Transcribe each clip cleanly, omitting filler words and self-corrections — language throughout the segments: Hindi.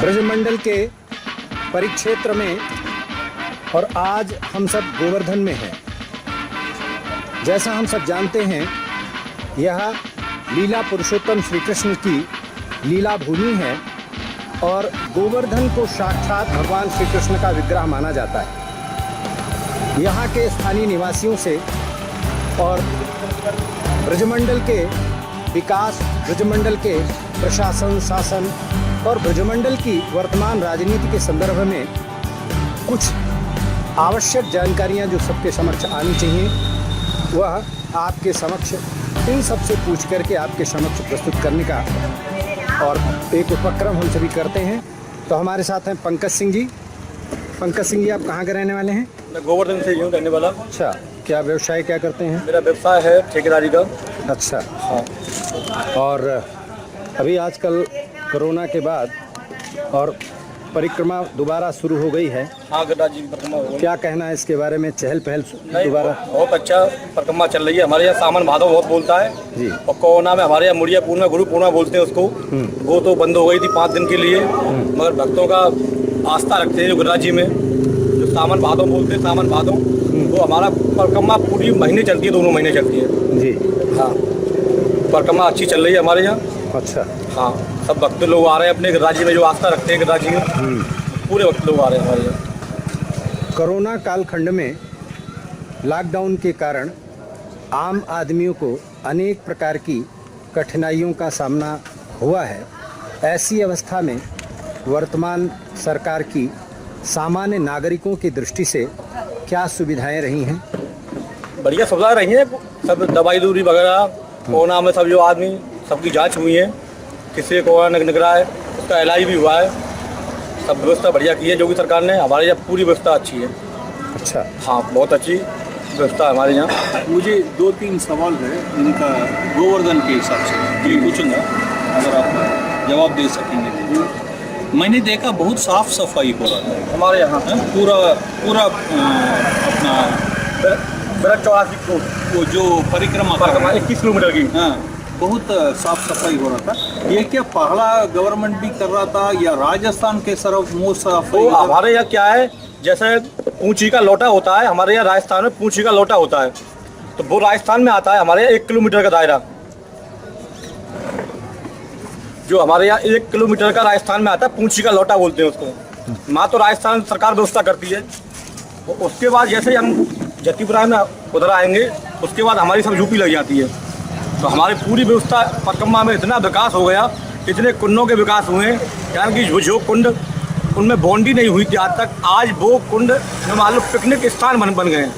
ब्रजमंडल के परिक्षेत्र में और आज हम सब गोवर्धन में हैं। जैसा हम सब जानते हैं, यह लीला पुरुषोत्तम श्री कृष्ण की लीला भूमि है और गोवर्धन को साक्षात भगवान श्री कृष्ण का विग्रह माना जाता है। यहाँ के स्थानीय निवासियों से और ब्रजमंडल के विकास, ब्रजमंडल के प्रशासन, शासन और ब्रजमंडल की वर्तमान राजनीति के संदर्भ में कुछ आवश्यक जानकारियाँ जो सबके समक्ष आनी चाहिए, वह आपके समक्ष इन सब से पूछ करके आपके समक्ष प्रस्तुत करने का और एक उपक्रम हम सभी करते हैं। तो हमारे साथ हैं पंकज सिंह जी। पंकज सिंह जी, आप कहाँ के रहने वाले हैं? मैं गोवर्धन से ही हूँ, रहने वाला। अच्छा, क्या व्यवसाय क्या करते हैं? मेरा व्यवसाय है ठेकेदारी का। अच्छा, हाँ। और अभी आजकल कोरोना के बाद और परिक्रमा दोबारा शुरू हो गई है। हाँ, गदा जी की परिक्रमा हो गई। क्या कहना है इसके बारे में? चहल पहल दोबारा बहुत अच्छा परिक्रमा चल रही है। हमारे यहाँ सावन भादव बहुत बोलता है जी। और कोरोना में हमारे यहाँ मुड़िया पूर्णिमा, गुरु पूर्णिमा बोलते हैं उसको। वो तो बंद हो गई थी 5 दिन के लिए, मगर भक्तों का आस्था रखते हैं जो गदा जी में, जो सावन भादव बोलते हैं, सावन भादव, वो हमारा परिक्रमा पूरी महीने चलती है, 2 महीने चलती है जी। हाँ, परिक्रमा अच्छी चल रही है हमारे यहाँ। अच्छा, हाँ, सब भक्त लोग आ रहे हैं अपने गदा जी में, जो आस्था रखते हैं गदा जी में, पूरे भक्त लोग आ रहे हैं हमारे यहाँ। कोरोना कालखंड में लॉकडाउन के कारण आम आदमियों को अनेक प्रकार की कठिनाइयों का सामना हुआ है। ऐसी अवस्था में वर्तमान सरकार की सामान्य नागरिकों की दृष्टि से क्या सुविधाएं रही हैं? बढ़िया सुविधाएं रही हैं। सब दवाई दूरी वगैरह, कोरोना में सब जो आदमी सबकी जांच हुई है, किसी को कोरोना निकला है उसका इलाज भी हुआ है। सब व्यवस्था बढ़िया की है योगी सरकार ने। हमारे यहाँ पूरी व्यवस्था अच्छी है। अच्छा, हाँ, बहुत अच्छी व्यवस्था है हमारे यहाँ। मुझे 2-3 सवाल है इनका गोवर्धन के हिसाब से ये पूछूंगा, अगर आप जवाब दे सकेंगे तो। मैंने देखा बहुत साफ सफाई हो रहा था हमारे यहाँ पूरा अपना ब्रज 84 को वो जो परिक्रमा 21 किलोमीटर की। हाँ, बहुत साफ सफाई हो रहा था। ये क्या पहला गवर्नमेंट भी कर रहा था या राजस्थान के तरफ मुँह सफाई? तो हमारे यहाँ क्या है, जैसे पूंछी का लोटा होता है, हमारे यहाँ राजस्थान में पूंछी का लोटा होता है, तो वो राजस्थान में आता है हमारे यहाँ 1 किलोमीटर का दायरा। जो हमारे यहाँ 1 किलोमीटर का राजस्थान में आता है, पूंछी का लोटा बोलते हैं उसको। माँ तो राजस्थान सरकार व्यवस्था करती है। उसके बाद जैसे हम जतीपुरा में उधर आएंगे, उसके बाद हमारी सब यूपी लग जाती है। तो हमारी पूरी व्यवस्था परिक्रमा में इतना विकास हो गया, इतने कुंडों के विकास हुए, यानी कि जो कुंड उनमें बाउंड्री नहीं हुई थी आज तक, आज वो कुंड मान लो पिकनिक स्थान बन गए हैं।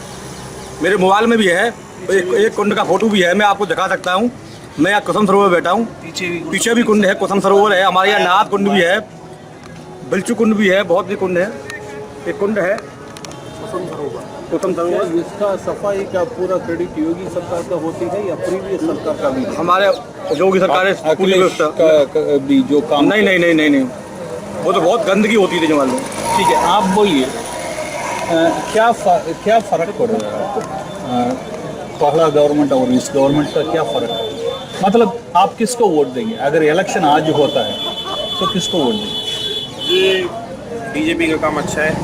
मेरे मोबाइल में भी है, एक कुंड का फोटो भी है, मैं आपको दिखा सकता हूँ। मैं यहाँ कुसुम सरोवर बैठा हूँ, पीछे भी कुंड है, कुसुम सरोवर है। हमारे यहाँ नाथ कुंड भी है, बिलचू कुंड भी है, बहुत भी कुंड है। एक कुंड है कुसुम सरोवर। इसका सफाई का पूरा क्रेडिट योगी सरकार का होती है या प्रीवियस सरकार का भी? हमारे योगी सरकार ने पूरी व्यवस्था भी जो काम नहीं, वो तो बहुत गंदगी होती थी जमाल में। ठीक है, आप बोलिए क्या फ़र्क पड़ेगा पहला गवर्नमेंट और इस गवर्नमेंट का? क्या फ़र्क है? मतलब आप किसको वोट देंगे अगर इलेक्शन आज होता है तो किसको वोट देंगे? जी, बीजेपी का काम अच्छा है।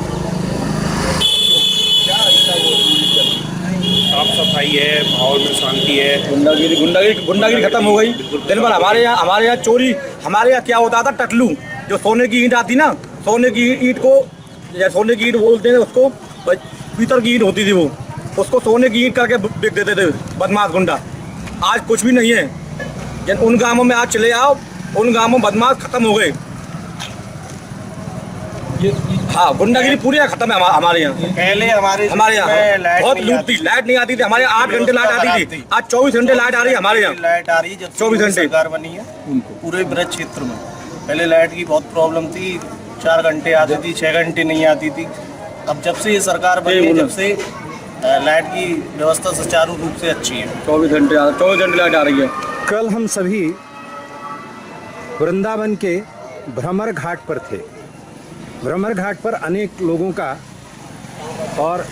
क्या अच्छा वोट? साफ सफाई है, माहौल में शांति है। गुंडागिरी खत्म हो गई। दिन भर हमारे यहाँ चोरी। हमारे यहाँ क्या होता था, टटलू जो सोने की ईंट आती ना, सोने की ईंट को सोने की ईंट बोलते हैं उसको, पीतल की ईंट होती थी, वो उसको सोने की ईंट करके बेच देते थे बदमाश गुंडा। आज कुछ भी नहीं है। जब उन गांवों में आज चले आओ, उन गांवों में बदमाश खत्म हो गए। हाँ, गुंडागिरी पूरी खत्म है हमारे यहाँ। पहले हमारे यहाँ बहुत लूट थी, लाइट नहीं आती थी हमारे। 8 घंटे लाइट आती थी, आज 24 घंटे लाइट आ रही है हमारे यहाँ। लाइट आ रही है जब 24 घंटे सरकार बनी है पूरे ब्रज क्षेत्र में। पहले लाइट की बहुत प्रॉब्लम थी, 4 घंटे आती थी, 6 घंटे नहीं आती थी। अब जब से ये सरकार बनी है, जब से लाइट की व्यवस्था सुचारू रूप से अच्छी है। 24 घंटे लाइट आ रही है। कल हम सभी वृंदावन के भ्रमर घाट पर थे। भ्रमर घाट पर अनेक लोगों का और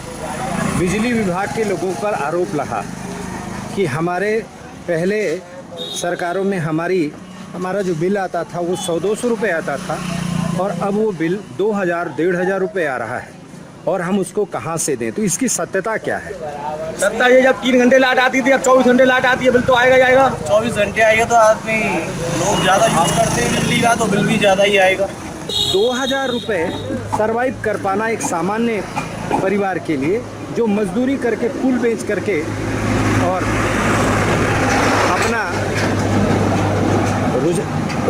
बिजली विभाग के लोगों पर आरोप लगा कि हमारे पहले सरकारों में हमारा जो बिल आता था वो 100-200 रुपये आता था, और अब वो बिल 2000-1500 रुपये आ रहा है और हम उसको कहाँ से दें? तो इसकी सत्यता क्या है? लगता है ये जब 3 घंटे लाइट आती थी, अब 24 घंटे लाइट आती है, बिल तो आएगा ही आएगा। 24 घंटे आएगा तो आदमी लोग ज़्यादा यूज़ करते हैं बिजली का, तो बिल भी ज़्यादा ही आएगा। 2000 रुपये सर्वाइव कर पाना एक सामान्य परिवार के लिए जो मजदूरी करके फूल बेच करके और अपना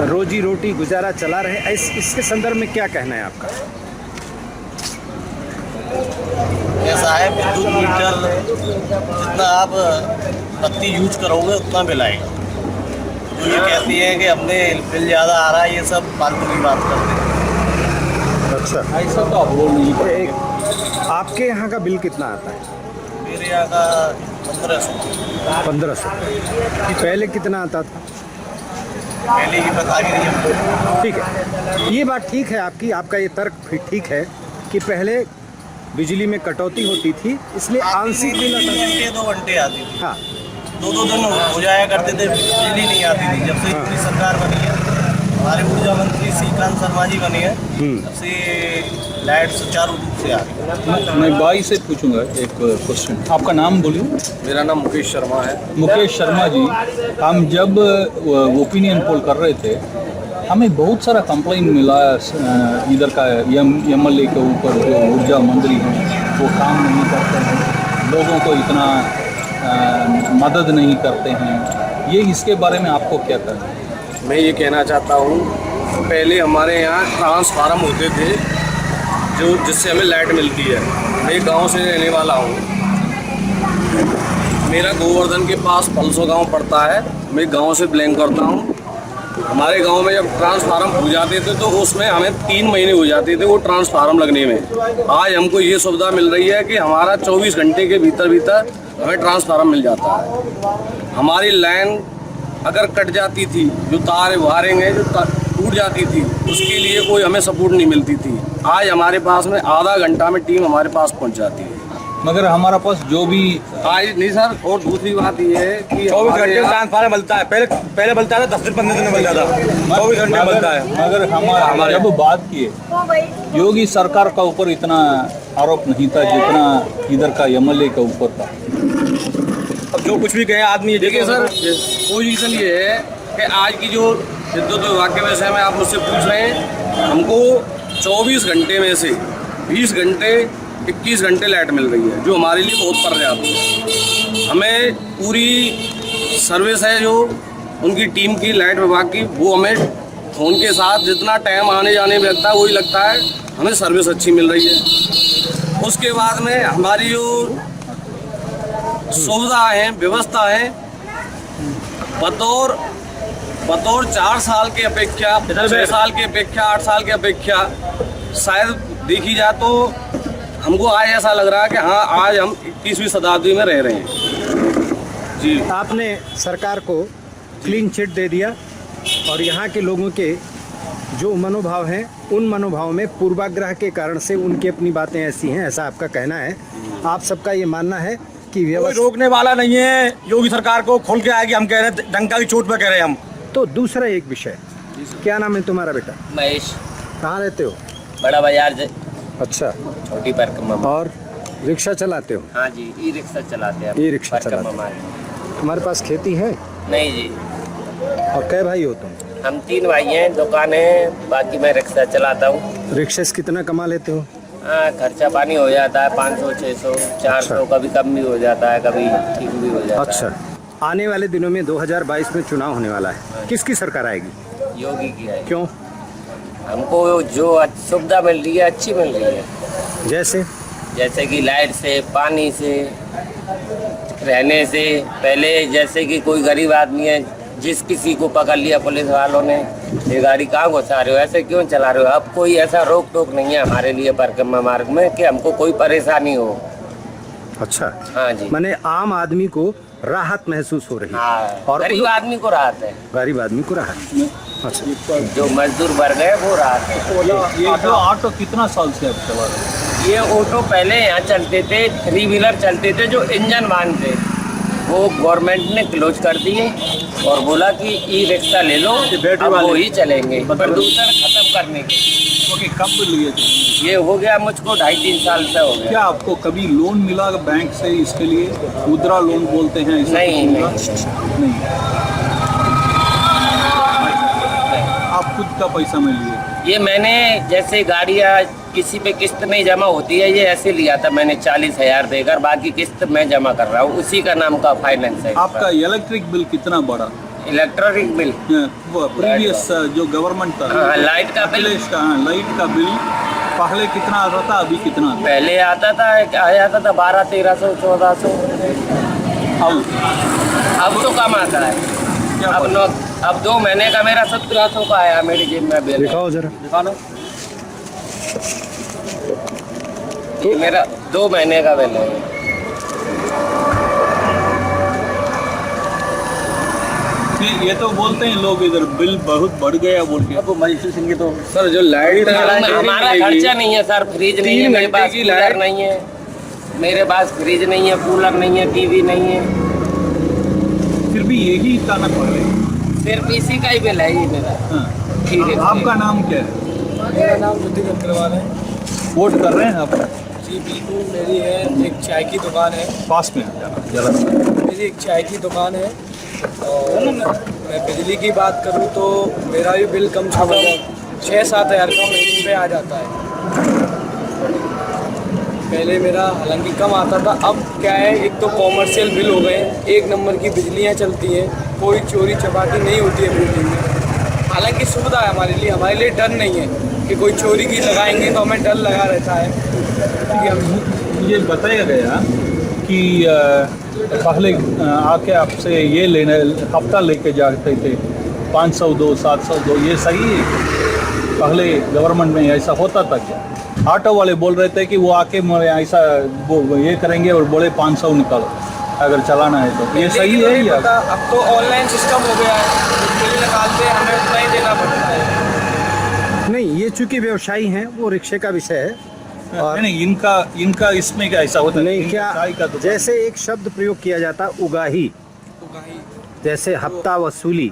रोजी रोटी गुजारा चला रहे, इसके संदर्भ में क्या कहना है आपका? ऐसा है, विद्युत मीटर जितना आप बत्ती यूज करोगे उतना बिल आएगा। तो ये कहती है कि हमने बिल ज़्यादा आ रहा है, ये सब फालतू की बात करते हैं। अच्छा, ऐसा तो आप बोल नहीं पाए। आपके यहाँ का बिल कितना आता है? मेरे यहाँ का 1500। 1500। पहले कितना आता था? पहले की बता भी नहीं हमको। ठीक है, ये बात ठीक है आपकी, आपका ये तर्क भी ठीक है कि पहले बिजली में कटौती होती थी, इसलिए आंशिक बिल आता था। 2 घंटे आती थी, हाँ, 2 दिन हो जाया करते थे, बिजली नहीं आती थी। जब से हाँ। इतनी सरकार बनी है, हमारे ऊर्जा मंत्री श्रीकांत शर्मा जी बने हैं, तब से लाइट सुचारू रूप से आ रही है। मैं भाई से पूछूंगा एक क्वेश्चन। आपका नाम बोलिए। मेरा नाम मुकेश शर्मा है। मुकेश शर्मा जी, हम जब ओपिनियन पोल कर रहे थे, हमें बहुत सारा कंप्लेन मिला इधर का एमएलए के ऊपर, जो ऊर्जा मंत्री हैं वो काम नहीं करते हैं, लोगों को इतना मदद नहीं करते हैं। ये इसके बारे में आपको क्या कहना है? मैं ये कहना चाहता हूँ, पहले हमारे यहाँ ट्रांसफार्मर होते थे जो जिससे हमें लाइट मिलती है। मैं गांव से रहने वाला हूँ, मेरा गोवर्धन के पास पलसो गांव पड़ता है, मैं गांव से बिलोंग करता हूँ। हमारे गांव में जब ट्रांसफार्मर हो जाते थे तो उसमें हमें 3 महीने हो जाते थे वो ट्रांसफार्मर लगने में। आज हमको ये सुविधा मिल रही है कि हमारा 24 घंटे के भीतर भीतर हमें ट्रांसफार्मर मिल जाता है। हमारी लाइन अगर कट जाती थी, जो तार वायरिंग जो टूट जाती थी, उसके लिए कोई हमें सपोर्ट नहीं मिलती थी। आज हमारे पास में आधा घंटा में टीम हमारे पास पहुंच जाती है। मगर हमारा पास जो भी आज नहीं सर, और दूसरी बात ये है कि 24 घंटे ट्रांसफार्मर मिलता है, पहले मिलता था 10 दिन 15 दिन में मिलता था, 24 घंटे मिलता है। मगर हमारे जब बात किए, योगी सरकार का ऊपर इतना आरोप नहीं था जितना इधर का एमएलए का ऊपर था। अब जो कुछ भी कहे आदमी, ये देखिए सर, पोजीशन ये है कि आज की जो विद्युत विभाग के विषय में आप मुझसे पूछ रहे हैं, हमको 24 घंटे में से 20 घंटे 21 घंटे लाइट मिल रही है, जो हमारे लिए बहुत पर्याप्त है। हमें पूरी सर्विस है जो उनकी टीम की लाइट विभाग की, वो हमें फ़ोन के साथ जितना टाइम आने जाने में लगता है वही लगता है, हमें सर्विस अच्छी मिल रही है। उसके बाद में हमारी जो सुविधा है, व्यवस्था है, बतौर 4 साल के अपेक्षा, 6 साल के अपेक्षा, 8 साल के अपेक्षा शायद देखी जाए तो हमको आज ऐसा लग रहा है कि हाँ, आज हम 21वीं शताब्दी में रह रहे हैं। जी, आपने सरकार को क्लीन चिट दे दिया और यहाँ के लोगों के जो मनोभाव हैं, उन मनोभाव में पूर्वाग्रह के कारण से उनकी अपनी बातें ऐसी हैं, ऐसा आपका कहना है। आप सबका ये मानना है कि कोई रोकने वाला नहीं है। योगी सरकार को खोल के आएगी, हम कह रहे हैं, डंका की चोट पे कह रहे हैं हम। तो दूसरा एक विषय, क्या नाम है तुम्हारा बेटा? महेश। कहाँ रहते हो? बड़ा बाजार से। अच्छा, छोटी परिक्रमा। और रिक्शा चलाते हो? हाँ जी, ई रिक्शा चलाते हैं। ई रिक्शा परिक्रमा चलाते में। तुम्हारे पास खेती है? नहीं जी, और कै भाई हो तुम? हम 3 भाई हैं, दुकान है, बाकी मैं रिक्शा चलाता हूँ। रिक्शा से कितना कमा लेते हो? हाँ, खर्चा पानी हो जाता है 500, 600, 400, कभी कम भी हो जाता है, कभी ठीक भी हो जाता है। अच्छा, आने वाले दिनों में 2022 में चुनाव होने वाला है, किसकी सरकार आएगी? योगी की है। क्यों? हमको जो सुविधा मिल रही है अच्छी मिल रही है, जैसे कि लाइट से, पानी से, रहने से। पहले जैसे कि कोई गरीब आदमी है, जिस किसी को पकड़ लिया पुलिस वालों ने, ये गाड़ी कहाँ घुसा रहे हो, ऐसे क्यों चला रहे हो, अब कोई ऐसा रोक टोक नहीं है हमारे लिए परिक्रमा मार्ग में कि हमको कोई परेशानी हो। अच्छा, हाँ जी, माने आम आदमी को राहत महसूस हो रही है। हाँ, और गरीब आदमी को राहत है, गरीब आदमी को राहत। अच्छा, जो मजदूर वर्ग है वो राहत है। ये जो ऑटो कितना साल से आप चला रहे हैं? ये ऑटो पहले यहाँ चलते थे, 3 व्हीलर चलते थे जो इंजन वाहन थे, वो गवर्नमेंट ने क्लोज कर दिए और बोला कि ई रिक्शा ले लो, अब वो ही चलेंगे प्रदूषण खत्म करने के। ओके, कब लिए थे? ये हो गया मुझको 2.5-3 साल से हो गया। क्या आपको कभी लोन मिला बैंक से इसके लिए? मुद्रा लोन बोलते हैं इसे? नहीं, नहीं। आप खुद का पैसा में लिए? ये मैंने जैसे गाड़ियाँ किसी पे किस्त नहीं जमा होती है, ये ऐसे लिया था मैंने 40,000 देकर, बाकी किस्त मैं जमा कर रहा हूँ, उसी का नाम का फाइनेंस है। आपका इलेक्ट्रिक बिल कितना बढ़ा? इलेक्ट्रॉनिक बिल, वो प्रीवियस जो गवर्नमेंट था, हाँ, लाइट का बिल, लाइट का बिल पहले कितना आता था, अभी कितना? पहले आता था 1200-1300 1400। अब तो कम आता है। अब 2 महीने का मेरा 1700 का आया मेरी जेब में बिल। दिखाओ जरा। दिखाना। ये मेरा 2 महीने का बिल है। ये तो बोलते हैं लोग इधर बिल बहुत बढ़ गया बोल के। अब मजिस्ट्रेट सिंह की तो सर जो लाइट हमारा खर्चा नहीं है सर, फ्रिज नहीं है मेरे पास, कूलर नहीं है मेरे पास, फ्रिज नहीं है, कूलर नहीं है, टीवी नहीं है, फिर भी यही ताना पड़ रहा है। सिर्फ इसी का ही बिल है ये मेरा। हाँ। ठीक है। आपका नाम क्या है? मेरा नाम ज्योति अग्रवाल है वोट कर रहे हैं आप? जी बिल्कुल। मेरी है एक चाय की दुकान है, पास में जरा। मेरी एक चाय की दुकान है। और मैं बिजली की बात करूं तो मेरा भी बिल कम से कम 6-7 हज़ार का महीने पे आ जाता है। पहले मेरा हालांकि कम आता था, अब क्या है, एक तो कॉमर्शियल बिल हो गए, 1 नंबर की बिजलियां चलती हैं, कोई चोरी चपाटी नहीं होती है बिजली में। हालांकि सुविधा है हमारे लिए डर नहीं है कि कोई चोरी की लगाएंगे तो हमें डर लगा रहता है। ठीक है। मुझे बताया गया कि पहले आके आपसे ये लेने हफ्ता लेके जाते थे 500 दो 700 दो, ये सही है? पहले गवर्नमेंट में ऐसा होता था क्या? ऑटो वाले बोल रहे थे कि वो आके ऐसा ये करेंगे और बोले 500 निकालो अगर चलाना है तो, ये सही है या? अब तो ऑनलाइन सिस्टम हो गया है, बिल निकालते हैं हमें उतना ही देना पड़ता है। नहीं, ये चूंकि व्यवसायी हैं, वो रिक्शे का विषय है। और नहीं, इनका इसमें क्या ऐसा होता है? नहीं, क्या का तो जैसे एक शब्द प्रयोग किया जाता है उगाही, जैसे हफ्ता वसूली,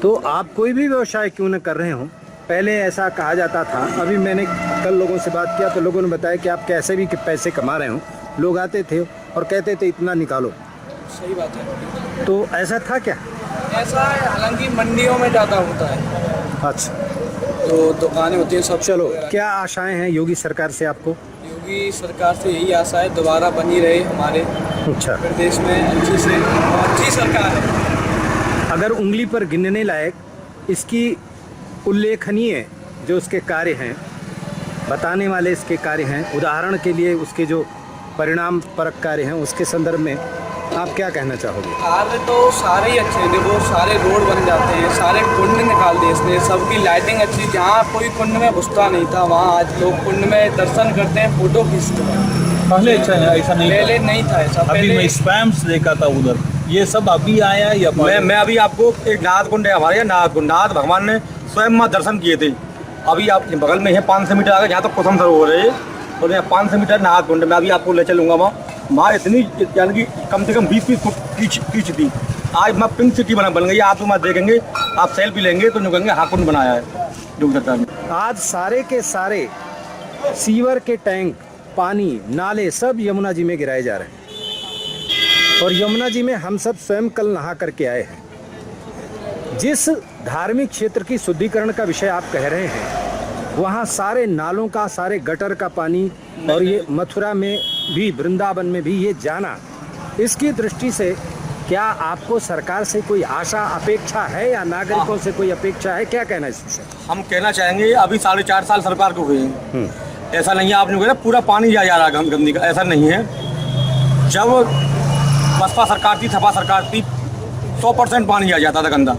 तो आप कोई भी व्यवसाय क्यों न कर रहे हो, पहले ऐसा कहा जाता था। अभी मैंने कल लोगों से बात किया तो लोगों ने बताया कि आप कैसे भी पैसे कमा रहे हो, लोग आते थे और कहते थे इतना निकालो। सही बात है। तो ऐसा था क्या? ऐसा है, हालांकि मंडियों में ज़्यादा होता है, अच्छा, तो दुकानें होती हैं सब। चलो, क्या आशाएं हैं योगी सरकार से आपको? योगी सरकार से यही आशा है दोबारा बनी रहे हमारे अच्छा, प्रदेश में अच्छी सरकार है। अगर उंगली पर गिनने लायक इसकी उल्लेखनीय जो उसके कार्य हैं, बताने वाले इसके कार्य हैं, उदाहरण के लिए उसके जो परिणाम परक कार्य हैं, उसके संदर्भ में आप क्या कहना चाहोगे? कार्य तो सारे ही अच्छे हैं। देखो, सारे रोड बन जाते हैं, सारे कुंड निकाल दिए इसने, सबकी लाइटिंग अच्छी। जहाँ कोई कुंड में घुसता नहीं था, वहाँ आज लोग कुंड में दर्शन करते हैं, फोटो खींचते हैं। पहले ऐसा नहीं था? पहले नहीं था ऐसा। अभी मैं स्पैम्स देखा था उधर, ये सब अभी आया या? मैं अभी आपको एक नाथ कुंड है हमारे यहाँ, नाथ कुंड, नाथ भगवान ने स्वयं वहाँ दर्शन किए थे। अभी आप बगल में है 500 मीटर आगे, जहाँ तक कुसुम सरोवर है, और यहाँ 500 मीटर नाथ कुंड में अभी आपको ले चलूँगा वहाँ इतनी, यानी कि कम से कम 20 फुट कीच थी। आज मैं पिंक सिटी बन गई है। आप वहाँ देखेंगे, आप सेल्फी लेंगे तो कहेंगे हाँ कुंड बनाया है योगी सरकार ने। आज सारे के सारे सीवर के टैंक, पानी, नाले सब यमुना जी में गिराए जा रहे हैं, और यमुना जी में हम सब स्वयं कल नहा करके आए हैं। जिस धार्मिक क्षेत्र की शुद्धिकरण का विषय आप कह रहे हैं, वहाँ सारे नालों का, सारे गटर का पानी, और ये मथुरा में भी, वृंदावन में भी ये जाना, इसकी दृष्टि से क्या आपको सरकार से कोई आशा अपेक्षा है या नागरिकों से कोई अपेक्षा है? क्या कहना है इस विषय? हम कहना चाहेंगे, अभी 4.5 साल सरकार को हुए हैं, ऐसा नहीं है आपने कहा पूरा पानी जा रहा है गंदगी का, ऐसा नहीं है। जब बसपा सरकार थी, सपा सरकार थी, 100% पानी आ जाता था गंदा।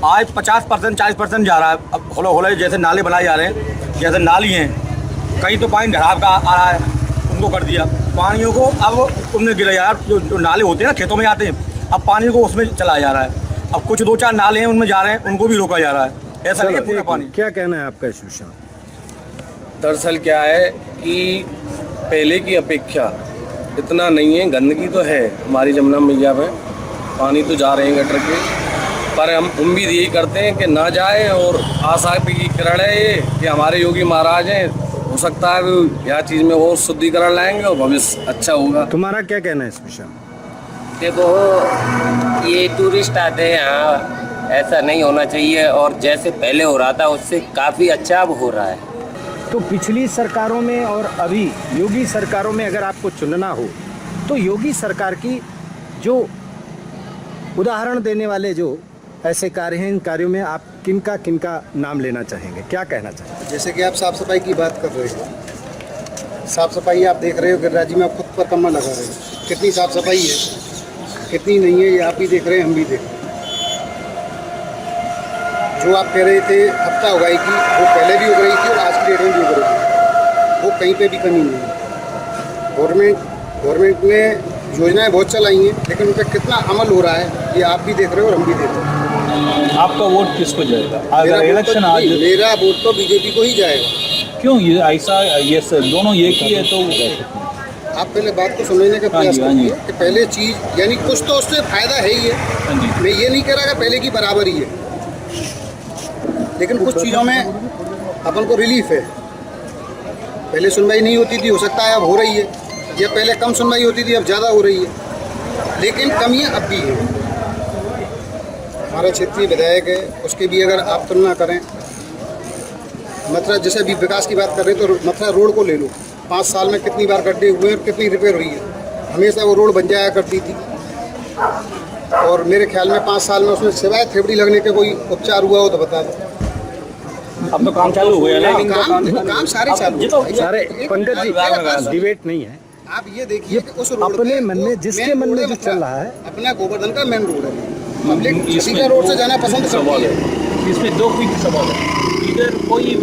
आज 50% 40% जा रहा है। अब होले जैसे नाले बनाए जा रहे हैं, जैसे नाली हैं, कहीं तो पानी ढराव का आ रहा है, उनको कर दिया पानियों को, अब उनमें गिरा जा रहा है। जो नाले होते हैं ना, खेतों में जाते हैं, अब पानी को उसमें चलाया जा रहा है। अब कुछ 2-4 नाले हैं, उनमें जा रहे हैं, उनको भी रोका जा रहा है। ऐसा नहीं है पूरा पानी। क्या कहना है आपका इस विषय में? दरअसल क्या है कि पहले की अपेक्षा इतना नहीं है, गंदगी तो है हमारी जमुना मैया में, पानी तो जा रहे हैं गटर के, पर हम उम्मीद यही करते हैं कि ना जाए, और आशा की किरण है ये कि हमारे योगी महाराज हैं, हो सकता है वो यह चीज़ में और शुद्धिकरण लाएंगे और भविष्य अच्छा होगा। तुम्हारा क्या कहना है इस विषय में? देखो, ये टूरिस्ट आते हैं यहाँ, ऐसा नहीं होना चाहिए, और जैसे पहले हो रहा था उससे काफ़ी अच्छा अब हो रहा है। तो पिछली सरकारों में और अभी योगी सरकारों में अगर आपको चुनना हो तो योगी सरकार की जो उदाहरण देने वाले जो ऐसे कार्य हैं, इन कार्यों में आप किनका नाम लेना चाहेंगे, क्या कहना चाहेंगे? जैसे कि आप साफ सफाई की बात कर रहे हो, साफ सफाई आप देख रहे हो गिरिराज जी में, आप खुद पर कम्मा लगा रहे हो, कितनी साफ सफाई है, कितनी नहीं है, ये आप भी देख रहे हैं, हम भी देख रहे हैं। जो आप कह रहे थे हफ्ता उगाई की, वो पहले भी उग रही थी और आज की डेट में भी उग रही है, वो कहीं पे भी कमी नहीं है। गवर्नमेंट ने योजनाएं बहुत चलाई हैं, लेकिन उन पर कितना अमल हो रहा है ये आप भी देख रहे हो और हम भी देख रहे हैं। आपका वोट किसको जाएगा अगर इलेक्शन आज? मेरा वोट तो बीजेपी को ही जाएगा। क्यों ये ऐसा? ये दोनों एक ही है तो आप पहले बात को समझने का प्रयास करिए कि पहले चीज़ यानी कुछ तो उससे फायदा है ही है। मैं ये नहीं कह रहा कि पहले की बराबरी है, लेकिन कुछ चीज़ों में अपन को रिलीफ है। पहले सुनवाई नहीं होती थी, हो सकता है अब हो रही है, या पहले कम सुनवाई होती थी अब ज़्यादा हो रही है, लेकिन कमियां अब भी हैं। हमारा क्षेत्रीय विधायक है, उसके भी अगर आप तुलना करें, मथुरा जैसे अभी विकास की बात कर रहे हैं तो मथुरा रोड को ले लो, 5 साल में कितनी बार गड्ढे हुए और कितनी रिपेयर हुई है। हमेशा वो रोड बन जाया करती थी, और मेरे ख्याल में 5 साल में उसमें सिवाय थेपड़ी लगने के कोई उपचार हुआ हो तो बता दो। अब तो काम चालू हो गया ना, काम सारे चालू सारे पंकज जी, डिबेट नहीं है, आप ये देखिए कि उस रोड अपने पे मन में जिसके मन में जो चल रहा है, अपना गोवर्धन का मेन रोड है, पब्लिक किसी का रोड से जाना पसंद करती है। इसमें दो क्विक सवाल है। इधर कोई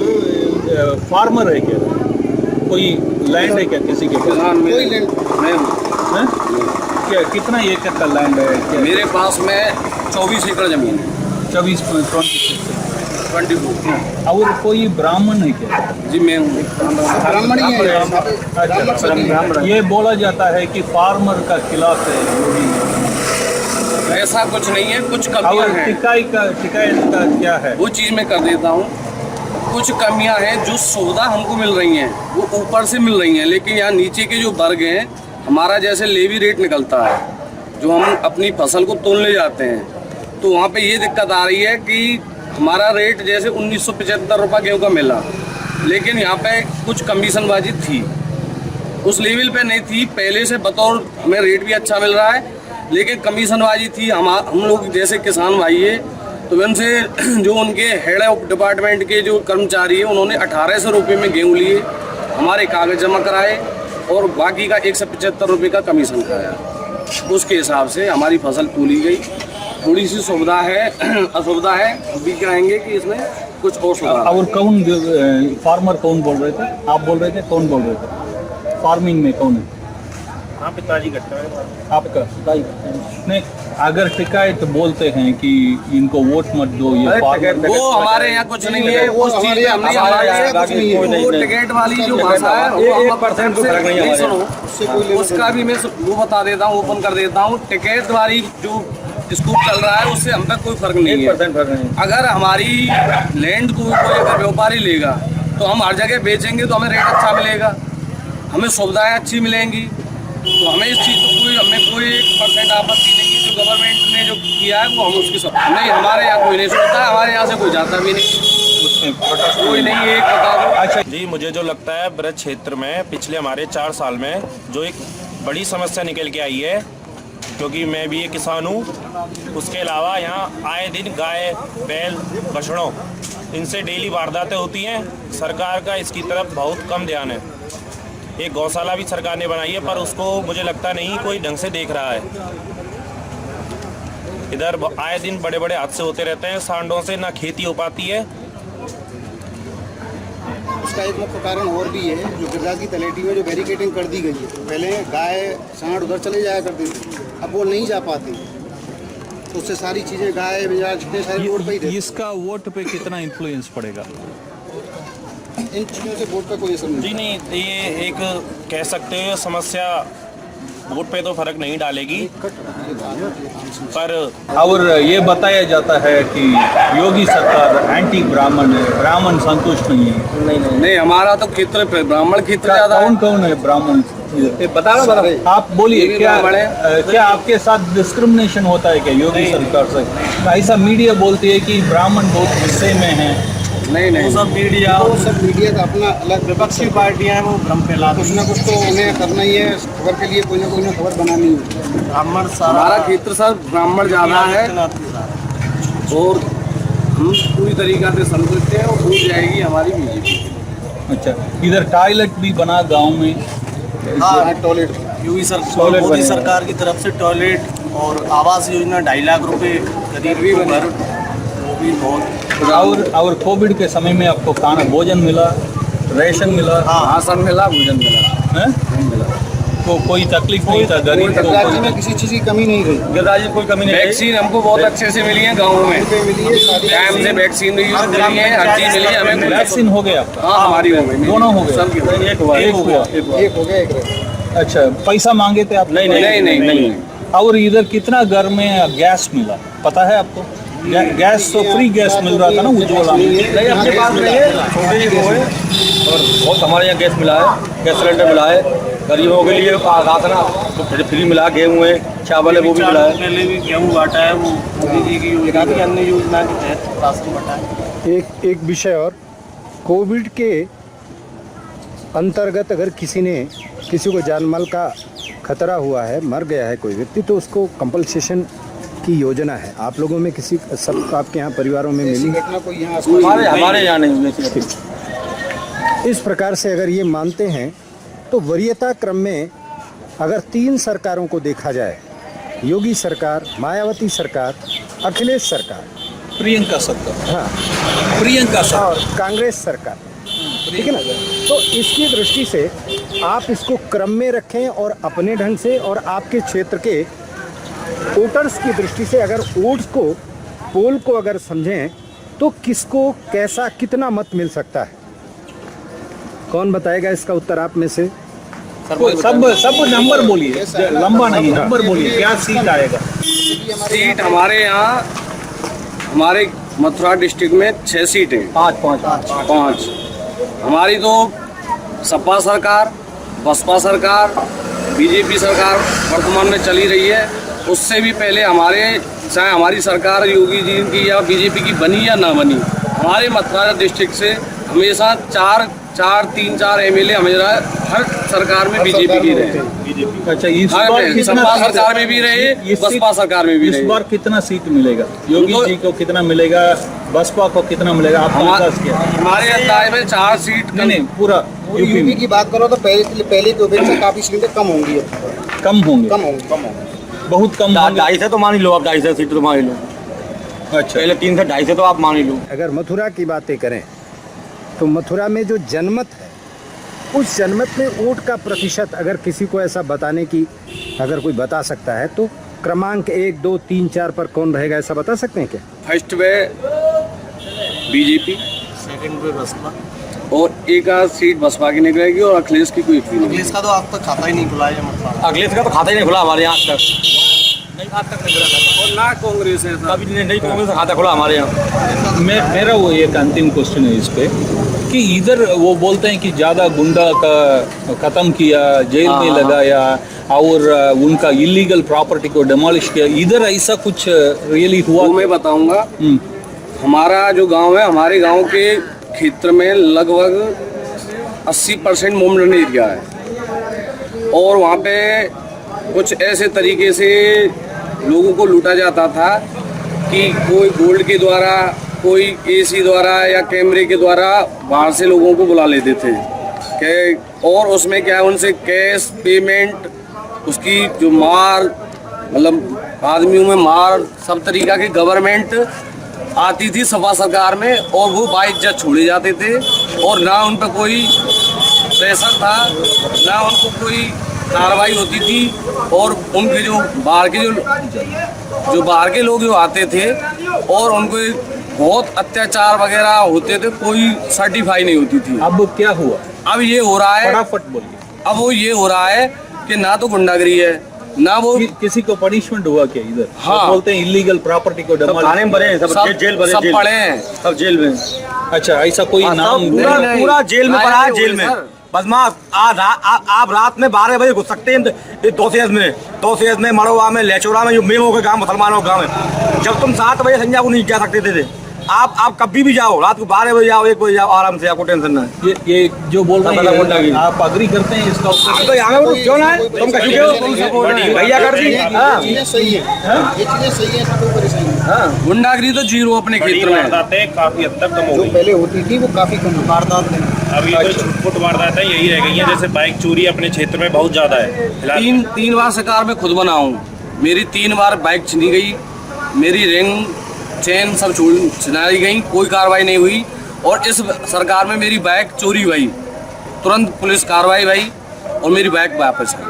फार्मर है क्या? कोई लैंड है क्या किसी के पास? कोई लैंड हैं? क्या कितना एकड़ का लैंड है क्या? मेरे पास में 24 एकड़ जमीन है। 24 और कोई ब्राह्मण है क्या? जी मैं हूँ, ब्राह्मण ही है। अच्छा, ये बोला जाता है कि फार्मर का खिलाफ है योगी। ऐसा कुछ नहीं है, कुछ कमियां और हैं। शिकायत का क्या है? वो चीज़ मैं कर देता हूँ। कुछ कमियां हैं, जो सुविधा हमको मिल रही हैं वो ऊपर से मिल रही हैं, लेकिन यहाँ नीचे के जो वर्ग हैं, हमारा जैसे लेवी रेट निकलता है, जो हम अपनी फसल को तोलने जाते हैं, तो वहाँ पे ये दिक्कत आ रही है कि हमारा रेट जैसे 1975 रुपये गेहूँ का मिला, लेकिन यहाँ पे कुछ कमीशनबाजी थी, उस लेवल पे नहीं थी। पहले से बतौर हमें रेट भी अच्छा मिल रहा है, लेकिन कमीशनबाजी थी। हम लोग जैसे किसान भाई है, तो उनसे जो उनके हेड ऑफ डिपार्टमेंट के जो कर्मचारी है, उन्होंने 1800 रुपये में गेहूँ लिए, हमारे कागज जमा कराए और बाकी का 175 रुपये का कमीशन कराया। उसके हिसाब से हमारी फसल तोली गई। थोड़ी सी सुविधा है, असुविधा है, अभी कहेंगे कि इसमें कुछ और सुविधा। और कौन फार्मर कौन बोल रहे थे? आप बोल रहे थे, कौन बोल रहे थे? फार्मिंग में कौन है? हाँ, पिताजी करते हैं। आपका नहीं, अगर शिकायत बोलते हैं कि इनको वोट मत दो, ये फार्मर, वो हमारे यहाँ कुछ नहीं है, उस चीज में हमने वो टिकट वाली जो भाषा है, 1% फर्क नहीं है सुनो, उसका भी मैं वो बता देता हूँ, ओपन कर देता हूँ। टिकट वाली जो स्कूप चल रहा है, उससे हम पे कोई फर्क नहीं है। 1% फर्क नहीं। अगर हमारी लैंड को कोई अगर व्यापारी लेगा तो हम हर जगह बेचेंगे तो हमें रेट अच्छा मिलेगा, हमें सुविधाएं अच्छी मिलेंगी, तो हमें इस चीज़ को हमें कोई 1% आपत्ति नहीं है। जो गवर्नमेंट ने जो किया है वो हम उसकी सब नहीं, हमारे यहाँ कोई नहीं सुनता है, हमारे यहाँ से कोई जाता भी नहीं, कोई नहीं। एक बता दो। अच्छा जी, मुझे जो लगता है ब्रज क्षेत्र में पिछले हमारे 4 साल में जो एक बड़ी समस्या निकल के आई है, क्योंकि मैं भी एक किसान हूँ, उसके अलावा यहाँ आए दिन गाय, बैल, बछड़ों, इनसे डेली वारदातें होती हैं। सरकार का इसकी तरफ बहुत कम ध्यान है। एक गौशाला भी सरकार ने बनाई है, पर उसको मुझे लगता नहीं कोई ढंग से देख रहा है। इधर आए दिन बड़े बड़े हादसे होते रहते हैं, सांडों से ना खेती हो पाती है। इसका एक मुख्य कारण और भी है, जो गिरिराज की तलेटी में जो बैरिकेडिंग कर दी गई है। पहले गाय सांड उधर चले जाया करती थी, अब वो नहीं जा पाती, तो उससे सारी चीज़ें गाय जितने सारे रोड पे ही रहते। इसका वोट पे कितना इन्फ्लुएंस पड़ेगा? इन चीज़ों से वोट का कोई असर नहीं। जी नहीं, ये एक कह सकते हो समस्या वोट पे तो फर्क नहीं डालेगी, पर और ये बताया जाता है कि योगी सरकार एंटी ब्राह्मण है, ब्राह्मण संतुष्ट नहीं है। नहीं, हमारा तो क्षेत्र पे ब्राह्मण क्षेत्र ज्यादा है। कौन कौन है ब्राह्मण? बता आप बोलिए, क्या ब्राह्मण है। क्या आपके साथ डिस्क्रिमिनेशन होता है क्या योगी सरकार से? ऐसा मीडिया बोलती है कि ब्राह्मण बहुत गुस्से में है। नहीं, वो सब मीडिया का अपना अलग विपक्षी पार्टियां हैं, वो भ्रम फैलाती कुछ ना कुछ तो उन्हें करना ही है, खबर के लिए कोई ना खबर बनानी है। ब्राह्मण हमारा क्षेत्र सर ब्राह्मण ज्यादा है और हम पूरी तरीका से संतुष्ट हैं और हो जाएगी हमारी बीजेपी। अच्छा, इधर टॉयलेट भी बना गांव में? हाँ, टॉयलेट टॉयलेट मोदी बने। सरकार की तरफ से टॉयलेट और आवास योजना 2.5 लाख रुपए गरीब को घर, वो भी बहुत। और कोविड के समय में आपको खाना भोजन मिला, राशन मिला? हाँ सर, मिला, भोजन मिला। हैं? तो कोई तकलीफ नहीं था गरीब को? राज्य में किसी चीज़ की कमी नहीं रही। गिरिराज कोई कमी नहीं है। वैक्सीन हमको बहुत अच्छे से मिली है गाँव में, टाइम से वैक्सीन मिली है, हर चीज मिली है हमें। वैक्सीन हो गया? हाँ, हमारी हो गई, दोनों हो गए? सबकी एक हुआ एक हुआ? एक हो गया, एक रह। अच्छा, पैसा मांगे थे आप? नहीं। और इधर कितना घर में गैस मिला पता है आपको? गैस तो फ्री गैस मिल रहा था ना उज्ज्वला में? नहीं, अपने पास नहीं है, छोटे ही वो है। और बहुत हमारे यहाँ गैस मिला है, गैस सिलेंडर मिला है गरीबों के लिए। राशन तो फ्री मिला, गेहूँ है, चावल है, वो भी मिला है। पहले भी गेहूँ बांटा है, वो मोदी जी की योजना थी, अन्य योजना के तहत राशन बांटा है। एक विषय और, कोविड के अंतर्गत अगर किसी को जानमाल का खतरा हुआ है, मर गया है कोई व्यक्ति, तो उसको कंपनसेशन की योजना है। आप लोगों में किसी सब आपके यहाँ परिवारों में मिली? घटना कोई यहाँ हमारे यहाँ नहीं हुई। इस प्रकार से अगर ये मानते हैं तो वरीयता क्रम में अगर 3 सरकारों को देखा जाए, योगी सरकार, मायावती सरकार, अखिलेश सरकार, प्रियंका सरकार, हाँ, प्रियंका और सरकार, कांग्रेस सरकार, ठीक है ना, तो इसकी दृष्टि से आप इसको क्रम में रखें और अपने ढंग से, और आपके क्षेत्र के वोटर्स की दृष्टि से अगर वोट्स को, पोल को अगर समझें तो किसको कैसा कितना मत मिल सकता है? कौन बताएगा इसका उत्तर आप में से? सब नंबर बोलिए, लंबा नहीं, नंबर बोलिए, क्या सीट आएगा? सीट हमारे यहाँ, हमारे मथुरा डिस्ट्रिक्ट में 6 सीटें, 5 हमारी तो सपा सरकार, बसपा सरकार, बीजेपी सरकार वर्तमान में चली रही है। उससे भी पहले चाहे हमारी सरकार योगी जी की या बीजेपी की बनी या ना बनी, हमारे मथुरा डिस्ट्रिक्ट से हमेशा 3-4 एमएलए हमेशा हर सरकार में बीजेपी की रहे। अच्छा, इस बार सपा सरकार में भी रहे, बसपा सरकार में भी रहे। इस बार कितना सीट मिलेगा? योगी जी को कितना मिलेगा, बसपा को कितना मिलेगा? हमारे अंदाज में 4 सीट नहीं, पूरा यूपी की बात करो तो पहले की अपेक्षा काफी सीटें कम होंगी, कम होंगे, बहुत कम होंगे। 2.5 से तो मान ही लो, आप 2.5 सीट तो मान ही लो। अच्छा, पहले 3 से 2.5 से तो आप मान ही लो। अगर मथुरा की बातें करें तो मथुरा में जो जनमत है, उस जनमत में वोट का प्रतिशत अगर किसी को ऐसा बताने की, अगर कोई बता सकता है तो क्रमांक 1, 2, 3, 4 पर कौन रहेगा, ऐसा बता सकते हैं क्या? फर्स्ट पे बीजेपी, सेकंड पे बसपा, और एक आध सीट बसपा की निकलेगी और अखिलेश की कोई नहीं। अखिलेश का तो आज तक खाता ही नहीं खुला है, मतलब अखिलेश का तो खाता ही नहीं खुला हमारे यहाँ आज तक। आज तक नहीं खुला, और ना कांग्रेस है, कभी नहीं कांग्रेस का खाता खुला हमारे यहाँ। मेरा वो एक अंतिम क्वेश्चन है इस पे कि इधर वो बोलते हैं कि ज़्यादा गुंडा का ख़त्म किया, जेल में लगाया और उनका इलीगल प्रॉपर्टी को डिमोलिश किया। इधर ऐसा कुछ रियली हुआ? वो मैं बताऊंगा। हमारा जो गांव है, हमारे गांव के क्षेत्र में लगभग 80% मोमडन एरिया है और वहाँ पे कुछ ऐसे तरीके से लोगों को लूटा जाता था कि कोई गोल्ड के द्वारा, कोई एसी द्वारा या कैमरे के द्वारा बाहर से लोगों को बुला लेते थे और उसमें क्या है, उनसे कैश पेमेंट, उसकी जो मार, मतलब आदमियों में मार, सब तरीका की गवर्नमेंट आती थी सपा सरकार में और वो बाइज्जत छोड़े जाते थे और ना उन पर कोई प्रेशर था, ना उनको कोई कार्रवाई होती थी और उनके जो बाहर के लोग जो आते थे और उनको बहुत अत्याचार वगैरह होते थे, कोई सर्टिफाई नहीं होती थी। अब क्या हुआ? अब ये हो रहा है, फटाफट बोलिए। अब वो ये हो रहा है कि ना तो गुंडागिरी है ना वो किसी को पनिशमेंट हुआ क्या इधर? हाँ। वो बोलते हैं इलीगल प्रॉपर्टी को सब थाने में भरे हैं, सब जेल भरे, सब जेल पड़े हैं। सब जेल में। अच्छा, ऐसा कोई हाँ, नाम सब पूरा नहीं। पूरा जेल में आए पड़ा है, हुए जेल में। सर। बदमाश आप रात में 12 बजे घुस सकते हैं तोसेज में, मड़ोवा में, लेचौरा में, जो मेमो के गांव, मुसलमानों के गांव में। जब तुम 7 बजे संध्या को नहीं जा सकते थे। आप कभी भी जाओ, रात को 12 बजे जाओ, 1 बजे जाओ, आराम से, आपको टेंशन ना है। ये जो बोल रहे सब गुंडा की। हैं, आप अग्री करते हैं इसका? आप तो यहाँ में क्यों ना है? तुम कहीं हो भैया कर दी। हाँ ये चीज़ें सही है, ये चीज़ें सही है, इसमें कोई परेशानी नहीं। हाँ, गुंडागिरी तो जीरो अपने बड़ी क्षेत्र में। वारदातें काफी हद तक कम हो जो गई। पहले होती थी वो काफ़ी कम वारदात नहीं। अभी तो छुटपुट वारदातें यही रह गई हैं, जैसे बाइक चोरी अपने क्षेत्र में बहुत ज्यादा है फिलहाल। तीन बार शिकार में खुद बना हूँ। मेरी 3 बार बाइक छीनी गई, मेरी रिंग चेन सब छिनाई गई, कोई कार्रवाई नहीं हुई। और इस सरकार में मेरी बाइक चोरी हुई, तुरंत पुलिस कार्रवाई हुई और मेरी बाइक वापस आई।